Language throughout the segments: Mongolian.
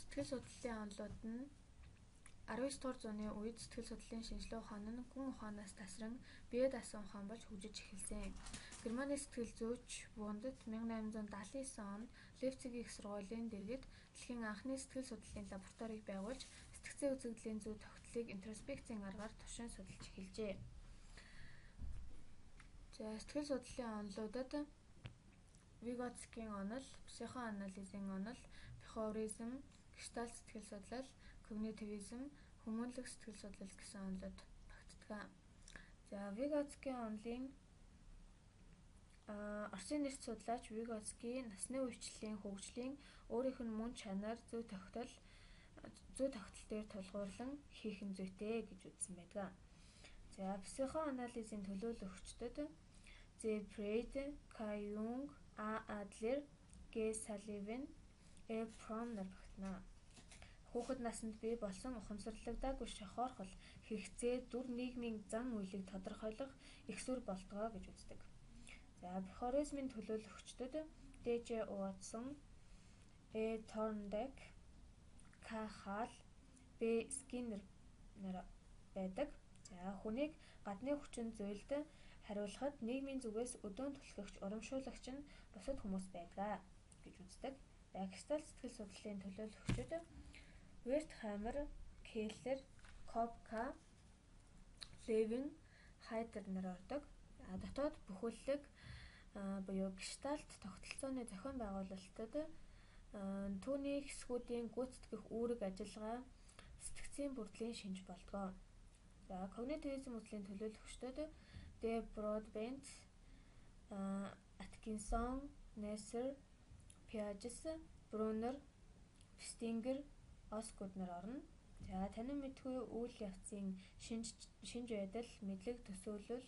Сэтгэл судлалын онолууд нь 19 дугаар зууны үед сэтгэл судлалын шинжилгээ ухаан нь хүн ухаанаас тасран бие даасан ухаан болж хөгжиж эхэлсэн. Германы сэтгэл зүйч Вундт 1879 онд Лейпцигийн их сургуулийн дэргэд дэлхийн анхны сэтгэл судлалын лабораторийг байгуулж сэтгцийн үзэгдлийн зүй тогтолцоог интроспекцийн аргаар туршин судалж эхэлжээ. Сэтгэл судлалын онолуудад Vygotsky-ийн онол, психоанализийн онол, бихевиоризм, гештальт сэтгэл судлал, когнитивизм, хүмүүнлэг сэтгэл судлал гэсэн онолууд багтдаг. Vygotsky-ийн онолын Оросын нэрт судлаач Vygotsky насны үеийн хөгжлийн өөрийнх нь мөн чанар зүй тогтол дээр тулгуурлан хийх нь зүйтэй гэж үзсэн байдаг. Психоанализийн төлөөлөгчдөд Freud, Carl Jung, A. Adler, G. Sullivan, E. Bromner багтана. Хүүхэд наснд бий болсон ухамсарлагдаагүй шохоорхол, хэрэгцээ, дүр нийгмийн зан үйлийг тодорхойлох их суурь болтгоо гэж үздэг. Бихевиоризмын төлөөлөгчдөд D.J. Watson, E. Thorndike, K. Hall, B. Skinner нар байдаг. Хүнийг гадны хүчин зүйлд хариулахад нийгмийн зүгээс өдөөн түлхэгч, урамшуулагч нь бусад хүмүүс байдаг гэж үздэг. Гештальт сэтгэл судлалын төлөөлөгчид Wertheimer, Keller, Kopka, Levin, Heider нар ордог. Дотоод бүхэллэг буюу гештальт тогтолцооны зохион байгуулалтад түүний хэсгүүдийн гүйцэтгэх үүрэг ажиллагаа сэтгцийн бүрдлийн шинж болдог. Когнитивизм үзлийн төлөөлөгчдөд D. Broadbent, Atkinson, Nasser, Piaget, Brunner, Stinger, Osgood нар орно. Танин мэдгүй үйл явцын шинж байдал, мэдлэг төсөөлөл,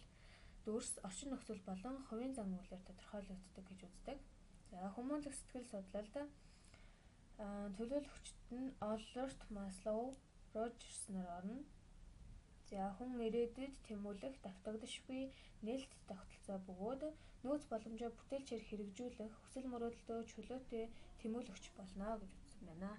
дүрс, орчин нөхцөл болон хувийн зан үйлээр тодорхойлогддог гэж үздэг. Хүмүүнлэг сэтгэл судлалд төлөөлөгчд нь Allort, Maslow, Rogers нар орно. Хүн ирээдүйд тэмүүлэх давтагдашгүй нээлт тогтолцоо бөгөөд нөөц боломжоо бүтээлчээр хэрэгжүүлэх хүсэл мөрөөдөлтөө чөлөөтэй тэмүүлэгч болно гэж үзсэн байна.